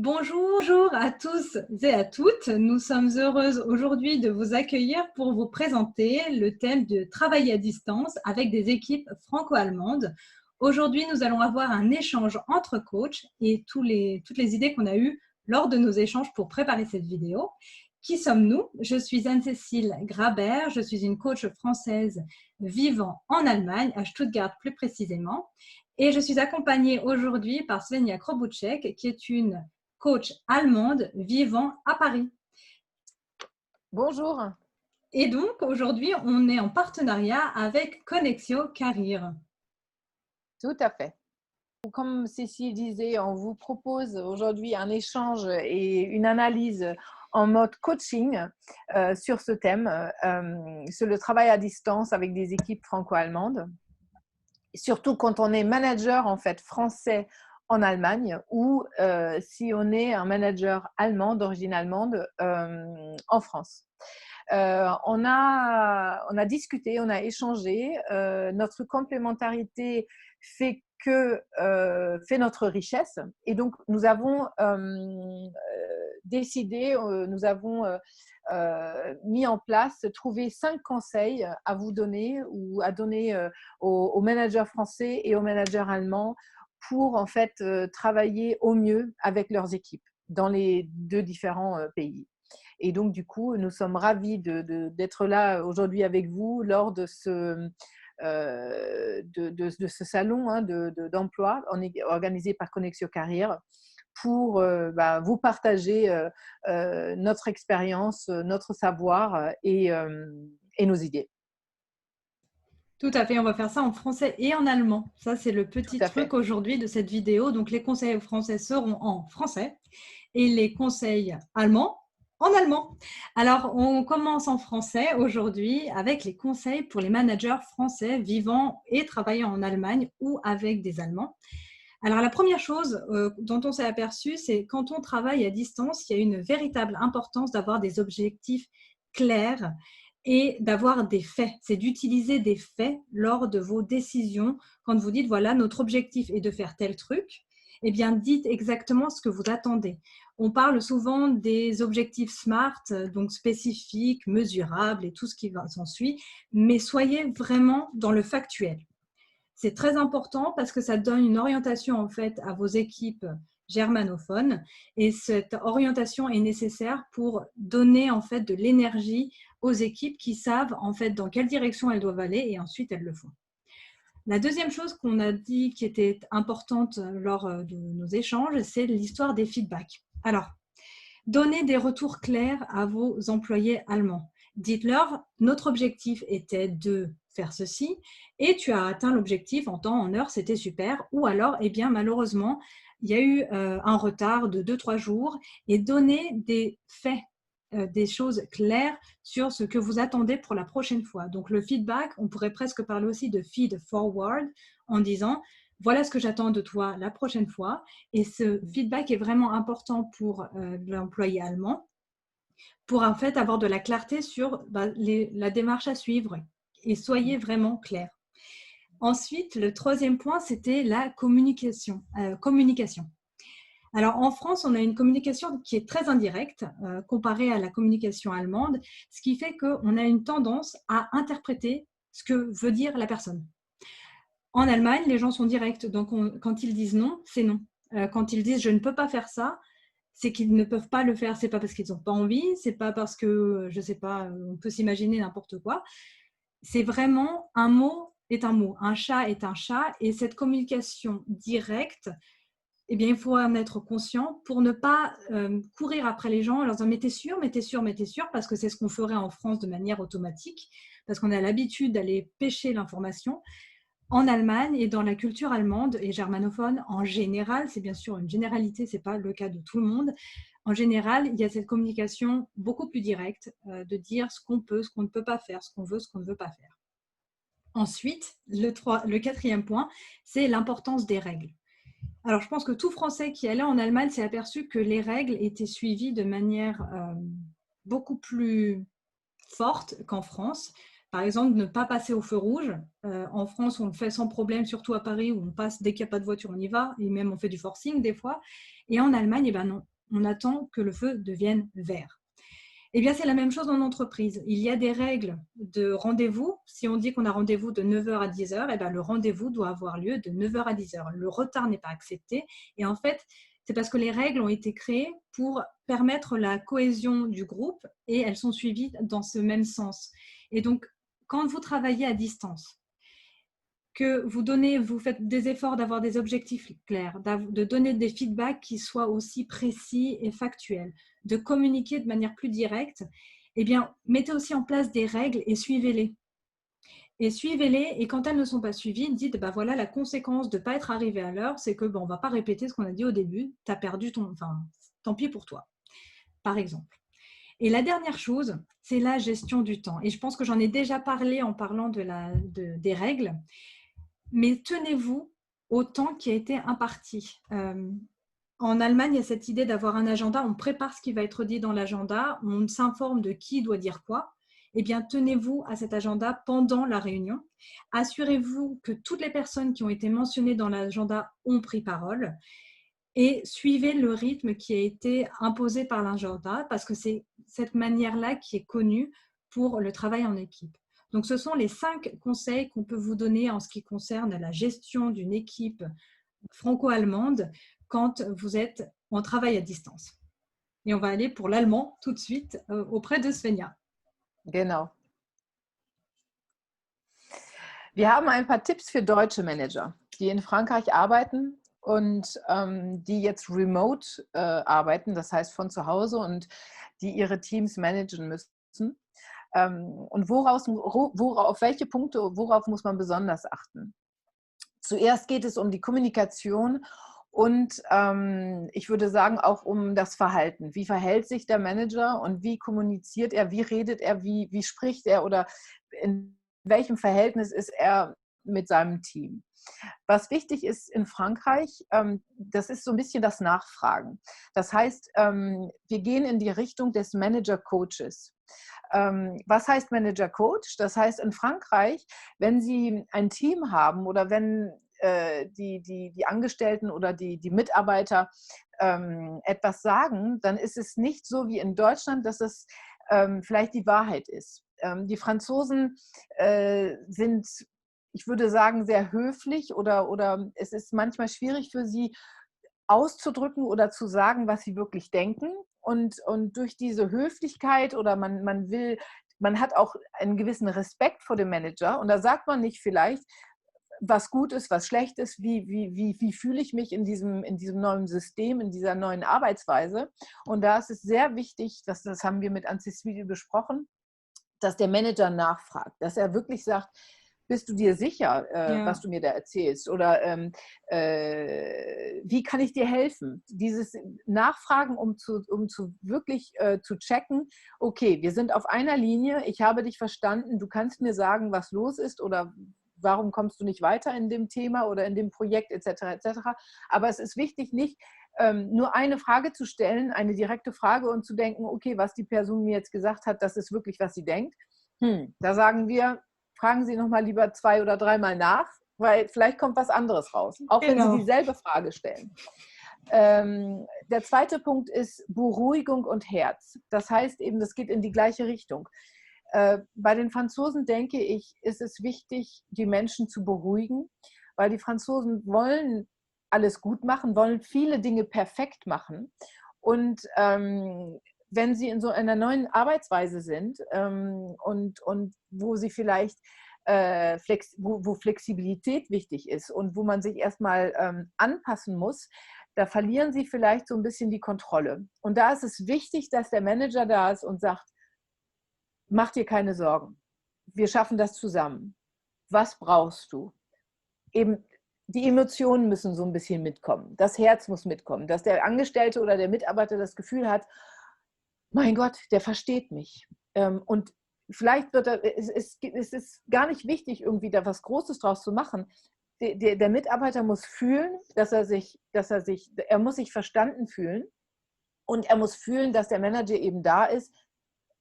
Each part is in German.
Bonjour à tous et à toutes. Nous sommes heureuses aujourd'hui de vous accueillir pour vous présenter le thème de travail à distance avec des équipes franco-allemandes. Aujourd'hui, nous allons avoir un échange entre coachs et toutes les idées qu'on a eues lors de nos échanges pour préparer cette vidéo. Qui sommes-nous? Je suis Anne-Cécile Grabert, je suis une coach française vivant en Allemagne, à Stuttgart plus précisément. Et je suis accompagnée aujourd'hui par Svenja Krobuček, qui est une coach allemande vivant à Paris. Bonjour. Et donc, aujourd'hui, on est en partenariat avec Connexio Career. Tout à fait. Comme Cécile disait, on vous propose aujourd'hui un échange et une analyse en mode coaching sur ce thème, sur le travail à distance avec des équipes franco-allemandes. Surtout quand on est manager en fait français en Allemagne ou si on est un manager allemand d'origine allemande en France. On a discuté, on a échangé. Notre complémentarité fait notre richesse. Et donc, nous avons décidé, nous avons mis en place, trouvé 5 conseils à vous donner ou à donner aux managers français et aux managers allemands pour en fait travailler au mieux avec leurs équipes dans les 2 différents pays. Et donc, du coup, nous sommes ravis d'être là aujourd'hui avec vous lors de ce salon d'emploi organisé par Connexio Career pour vous partager notre expérience, notre savoir et nos idées. Tout à fait, on va faire ça en français et en allemand. Ça, c'est le petit truc aujourd'hui de cette vidéo. Donc, les conseils français seront en français et les conseils allemands en allemand. Alors, on commence en français aujourd'hui avec les conseils pour les managers français vivant et travaillant en Allemagne ou avec des Allemands. Alors, la première chose dont on s'est aperçu, c'est quand on travaille à distance, il y a une véritable importance d'avoir des objectifs clairs et d'avoir des faits. C'est d'utiliser des faits lors de vos décisions. Quand vous dites, voilà, notre objectif est de faire tel truc, eh bien, dites exactement ce que vous attendez. On parle souvent des objectifs SMART, donc spécifiques, mesurables et tout ce qui s'ensuit, mais soyez vraiment dans le factuel. C'est très important parce que ça donne une orientation en fait à vos équipes germanophones et cette orientation est nécessaire pour donner en fait de l'énergie aux équipes qui savent en fait dans quelle direction elles doivent aller et ensuite elles le font. La deuxième chose qu'on a dit qui était importante lors de nos échanges, c'est l'histoire des feedbacks. Alors, donnez des retours clairs à vos employés allemands. Dites-leur, notre objectif était de faire ceci et tu as atteint l'objectif en temps, en heure, c'était super. Ou alors, eh bien, malheureusement, il y a eu un retard de 2-3 jours et donnez des faits, des choses claires sur ce que vous attendez pour la prochaine fois. Donc, le feedback, on pourrait presque parler aussi de feed forward en disant, voilà ce que j'attends de toi la prochaine fois. Et ce feedback est vraiment important pour l'employé allemand pour en fait avoir de la clarté sur la démarche à suivre et soyez vraiment clair. Ensuite, le troisième point, c'était la communication. Alors, en France, on a une communication qui est très indirecte comparée à la communication allemande, ce qui fait qu'on a une tendance à interpréter ce que veut dire la personne. En Allemagne, les gens sont directs, donc quand ils disent non, c'est non. Quand ils disent je ne peux pas faire ça, c'est qu'ils ne peuvent pas le faire. C'est pas parce qu'ils n'ont pas envie, c'est pas parce que, je sais pas, on peut s'imaginer n'importe quoi. C'est vraiment un mot est un mot, un chat est un chat, et cette communication directe, eh bien, il faut en être conscient pour ne pas courir après les gens en leur disant mais t'es sûr, mais t'es sûr, mais t'es sûr, parce que c'est ce qu'on ferait en France de manière automatique, parce qu'on a l'habitude d'aller pêcher l'information. En Allemagne et dans la culture allemande et germanophone en général, c'est bien sûr une généralité, ce n'est pas le cas de tout le monde. En général, il y a cette communication beaucoup plus directe de dire ce qu'on peut, ce qu'on ne peut pas faire, ce qu'on veut, ce qu'on ne veut pas faire. Ensuite, le quatrième point, c'est l'importance des règles. Alors, je pense que tout Français qui allait en Allemagne s'est aperçu que les règles étaient suivies de manière beaucoup plus forte qu'en France. Par exemple, ne pas passer au feu rouge. En France, on le fait sans problème, surtout à Paris, où on passe dès qu'il n'y a pas de voiture, on y va, et même on fait du forcing des fois. Et en Allemagne, eh ben non, on attend que le feu devienne vert. Eh bien, c'est la même chose en entreprise. Il y a des règles de rendez-vous. Si on dit qu'on a rendez-vous de 9 heures à 10 heures, eh bien, le rendez-vous doit avoir lieu de 9 heures à 10 heures. Le retard n'est pas accepté. Et en fait, c'est parce que les règles ont été créées pour permettre la cohésion du groupe et elles sont suivies dans ce même sens. Et donc, quand vous travaillez à distance, que vous faites des efforts d'avoir des objectifs clairs, de donner des feedbacks qui soient aussi précis et factuels, de communiquer de manière plus directe, eh bien, mettez aussi en place des règles et suivez-les. Et suivez-les, et quand elles ne sont pas suivies, dites, ben voilà, la conséquence de ne pas être arrivé à l'heure, c'est que on ne va pas répéter ce qu'on a dit au début, tu as perdu tant pis pour toi, par exemple. Et la dernière chose, c'est la gestion du temps. Et je pense que j'en ai déjà parlé en parlant des règles. Mais tenez-vous au temps qui a été imparti. En Allemagne, il y a cette idée d'avoir un agenda, on prépare ce qui va être dit dans l'agenda, on s'informe de qui doit dire quoi. Eh bien, tenez-vous à cet agenda pendant la réunion. Assurez-vous que toutes les personnes qui ont été mentionnées dans l'agenda ont pris parole et suivez le rythme qui a été imposé par l'agenda parce que c'est cette manière-là qui est connue pour le travail en équipe. Donc, ce sont les 5 conseils qu'on peut vous donner en ce qui concerne la gestion d'une équipe franco-allemande quand vous êtes en travail à distance. Et on va aller pour l'allemand tout de suite auprès de Svenja. Genau. Wir haben ein paar Tipps für deutsche Manager, die in Frankreich arbeiten und die jetzt remote arbeiten, das heißt von zu Hause und die ihre Teams managen müssen. Und auf welche Punkte, worauf muss man besonders achten? Zuerst geht es um die Kommunikation und ich würde sagen auch um das Verhalten. Wie verhält sich der Manager und wie kommuniziert er, wie redet er, wie spricht er oder in welchem Verhältnis ist er mit seinem Team? Was wichtig ist in Frankreich, das ist so ein bisschen das Nachfragen. Das heißt, wir gehen in die Richtung des Manager-Coaches. Was heißt Manager-Coach? Das heißt in Frankreich, wenn Sie ein Team haben oder wenn die Angestellten oder die Mitarbeiter etwas sagen, dann ist es nicht so wie in Deutschland, dass es vielleicht die Wahrheit ist. Die Franzosen sind, ich würde sagen, sehr höflich oder es ist manchmal schwierig für sie auszudrücken oder zu sagen, was sie wirklich denken. Und durch diese Höflichkeit oder man hat auch einen gewissen Respekt vor dem Manager und da sagt man nicht vielleicht, was gut ist, was schlecht ist, wie fühle ich mich in diesem neuen System, in dieser neuen Arbeitsweise. Und da ist es sehr wichtig, das haben wir mit Ancestry besprochen, dass der Manager nachfragt, dass er wirklich sagt, bist du dir sicher, was du mir da erzählst? Oder wie kann ich dir helfen? Dieses Nachfragen, um wirklich zu checken, okay, wir sind auf einer Linie, ich habe dich verstanden, du kannst mir sagen, was los ist oder warum kommst du nicht weiter in dem Thema oder in dem Projekt etc. etc. Aber es ist wichtig, nicht nur eine Frage zu stellen, eine direkte Frage und zu denken, okay, was die Person mir jetzt gesagt hat, das ist wirklich, was sie denkt. Da sagen wir, fragen Sie nochmal lieber 2 oder 3 Mal nach, weil vielleicht kommt was anderes raus, auch wenn Sie dieselbe Frage stellen. Der zweite Punkt ist Beruhigung und Herz. Das heißt eben, das geht in die gleiche Richtung. Bei den Franzosen, denke ich, ist es wichtig, die Menschen zu beruhigen, weil die Franzosen wollen alles gut machen, wollen viele Dinge perfekt machen. Und wenn sie in so einer neuen Arbeitsweise sind und wo sie vielleicht wo Flexibilität wichtig ist und wo man sich erstmal anpassen muss, da verlieren sie vielleicht so ein bisschen die Kontrolle. Und da ist es wichtig, dass der Manager da ist und sagt, mach dir keine Sorgen, wir schaffen das zusammen. Was brauchst du? Eben die Emotionen müssen so ein bisschen mitkommen, das Herz muss mitkommen, dass der Angestellte oder der Mitarbeiter das Gefühl hat, mein Gott, der versteht mich. Und vielleicht es ist gar nicht wichtig, irgendwie da was Großes draus zu machen. Der Mitarbeiter muss fühlen, er muss sich verstanden fühlen und er muss fühlen, dass der Manager eben da ist,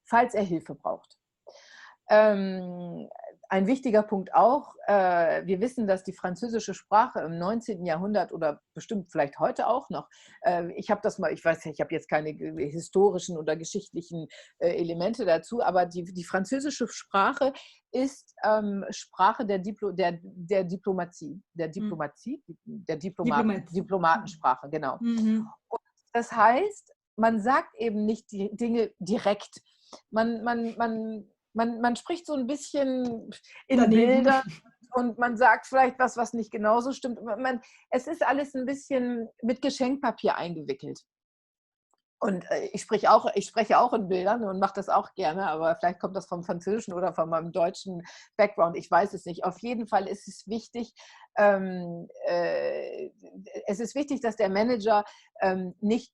falls er Hilfe braucht. Ein wichtiger Punkt auch, wir wissen, dass die französische Sprache im 19. Jahrhundert oder bestimmt vielleicht heute auch noch, ich habe das mal, ich weiß, ich habe jetzt keine historischen oder geschichtlichen Elemente dazu, aber die französische Sprache ist Sprache der Diplomatie, Diplomat. Diplomatensprache, genau. Mhm. Und das heißt, man sagt eben nicht die Dinge direkt. Man spricht so ein bisschen in Daneben. Bildern und man sagt vielleicht was, was nicht genauso stimmt. Es ist alles ein bisschen mit Geschenkpapier eingewickelt. Und ich spreche auch in Bildern und mache das auch gerne, aber vielleicht kommt das vom Französischen oder von meinem deutschen Background, ich weiß es nicht. Auf jeden Fall ist es ist wichtig, dass der Manager nicht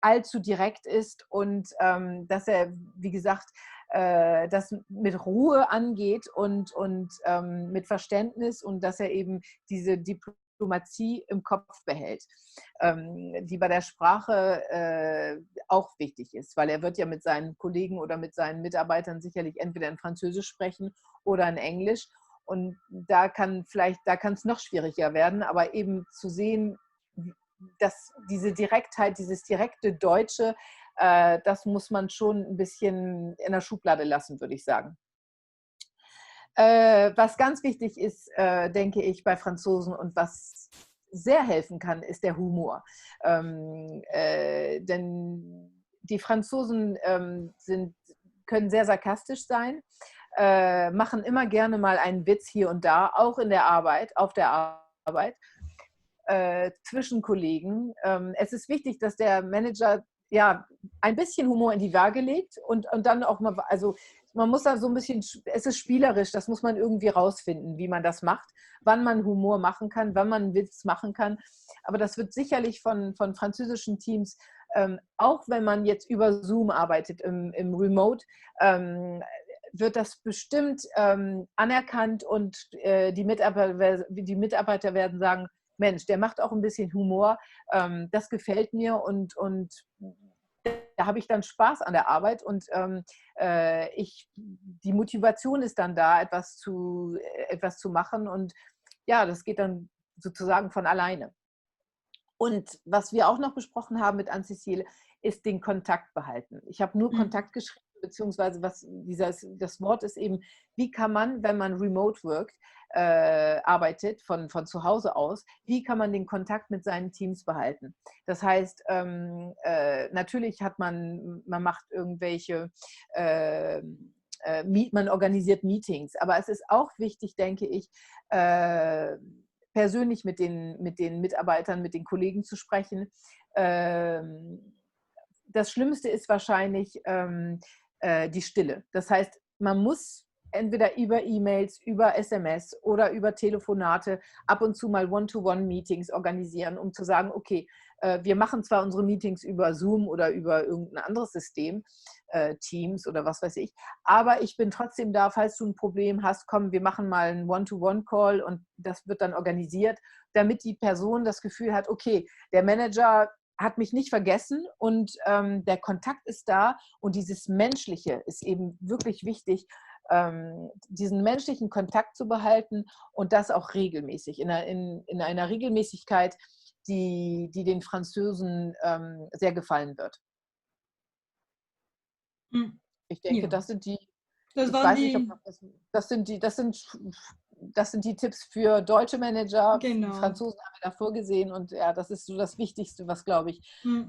allzu direkt ist und dass er, wie gesagt, das mit Ruhe angeht und mit Verständnis und dass er eben diese Diplomatie im Kopf behält, die bei der Sprache auch wichtig ist, weil er wird ja mit seinen Kollegen oder mit seinen Mitarbeitern sicherlich entweder in Französisch sprechen oder in Englisch. Und da kann es noch schwieriger werden, aber eben zu sehen, dass diese Direktheit, dieses direkte Deutsche, das muss man schon ein bisschen in der Schublade lassen, würde ich sagen. Was ganz wichtig ist, denke ich, bei Franzosen und was sehr helfen kann, ist der Humor. Denn die Franzosen können sehr sarkastisch sein, machen immer gerne mal einen Witz hier und da, auch in der Arbeit, auf der Arbeit, zwischen Kollegen. Es ist wichtig, dass der Manager ja ein bisschen Humor in die Waage legt und dann auch mal, also man muss da so ein bisschen, es ist spielerisch, das muss man irgendwie rausfinden, wie man das macht, wann man Humor machen kann, wann man einen Witz machen kann. Aber das wird sicherlich von französischen Teams, auch wenn man jetzt über Zoom arbeitet, im Remote, wird das bestimmt anerkannt und die Mitarbeiter werden sagen, Mensch, der macht auch ein bisschen Humor, das gefällt mir und da habe ich dann Spaß an der Arbeit und die Motivation ist dann da, etwas zu machen und ja, das geht dann sozusagen von alleine. Und was wir auch noch besprochen haben mit Anne-Cécile, ist den Kontakt behalten. Ich habe nur Kontakt geschrieben, beziehungsweise das Wort ist eben, wie kann man, wenn man remote workt, arbeitet, von zu Hause aus, wie kann man den Kontakt mit seinen Teams behalten? Das heißt, natürlich man macht irgendwelche, man organisiert Meetings, aber es ist auch wichtig, denke ich, persönlich mit den Mitarbeitern, mit den Kollegen zu sprechen. Das Schlimmste ist wahrscheinlich die Stille. Das heißt, man muss entweder über E-Mails, über SMS oder über Telefonate ab und zu mal One-to-One-Meetings organisieren, um zu sagen, okay, wir machen zwar unsere Meetings über Zoom oder über irgendein anderes System, Teams oder was weiß ich, aber ich bin trotzdem da, falls du ein Problem hast, komm, wir machen mal einen One-to-One-Call und das wird dann organisiert, damit die Person das Gefühl hat, okay, der Manager hat mich nicht vergessen und der Kontakt ist da und dieses Menschliche ist eben wirklich wichtig, diesen menschlichen Kontakt zu behalten und das auch regelmäßig, in einer Regelmäßigkeit, die den Französen sehr gefallen wird. Ich denke, Ja, das sind die, das ich waren weiß nicht, ob die, das sind die Tipps für deutsche Manager. Die genau. Franzosen haben wir da vorgesehen und ja, das ist so das Wichtigste, was, glaube ich, Hm.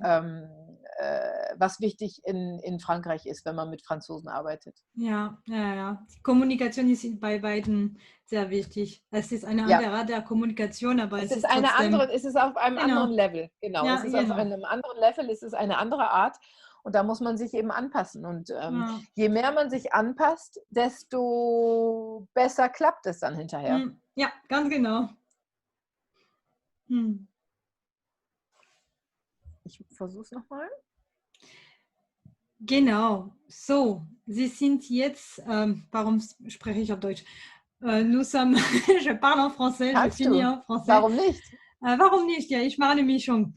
was wichtig in Frankreich ist, wenn man mit Franzosen arbeitet. Ja, ja, ja. Die Kommunikation ist bei beiden sehr wichtig. Es ist eine Ja, andere Art der Kommunikation, aber es es ist ist trotzdem, es ist auf einem anderen genau, Level. Genau, es ja, ist auf genau. einem anderen Level, es ist eine andere Art und da muss man sich eben anpassen. Und Ja. je mehr man sich anpasst, desto besser klappt es dann hinterher. Ja, ganz genau. Hm. Ich versuche es nochmal. Genau, so, Sie sind jetzt, warum spreche ich auf Deutsch? Nous sommes, je parle en français, je Kannst finis du? en français. Warum nicht? Warum nicht? Ja, ich mache eine Mischung.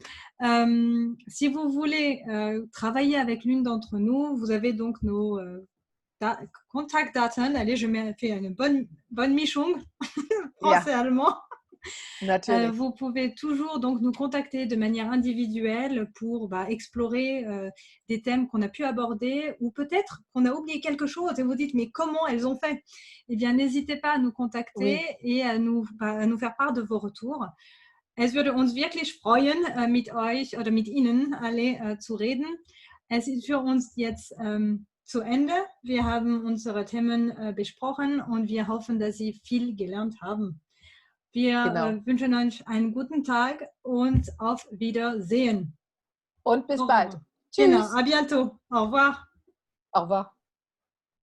Si vous voulez travailler avec l'une d'entre nous, vous avez donc nos Kontaktdaten. Allez, je fais une bonne mischung, français-allemand. Vous pouvez toujours donc nous contacter de manière individuelle pour explorer des thèmes qu'on a pu aborder ou peut-être qu'on a oublié quelque chose et vous dites mais comment elles ont fait? Eh bien, n'hésitez pas à nous contacter et à nous faire part de vos retours. Es würde uns wirklich freuen, mit euch oder mit Ihnen alle zu reden. Es ist für uns jetzt zu Ende. Wir haben unsere Themen besprochen und wir hoffen, dass Sie viel gelernt haben. Wir wünschen euch einen guten Tag und auf Wiedersehen. Und bis bald. Tschüss. Genau, à bientôt. Au revoir. Au revoir.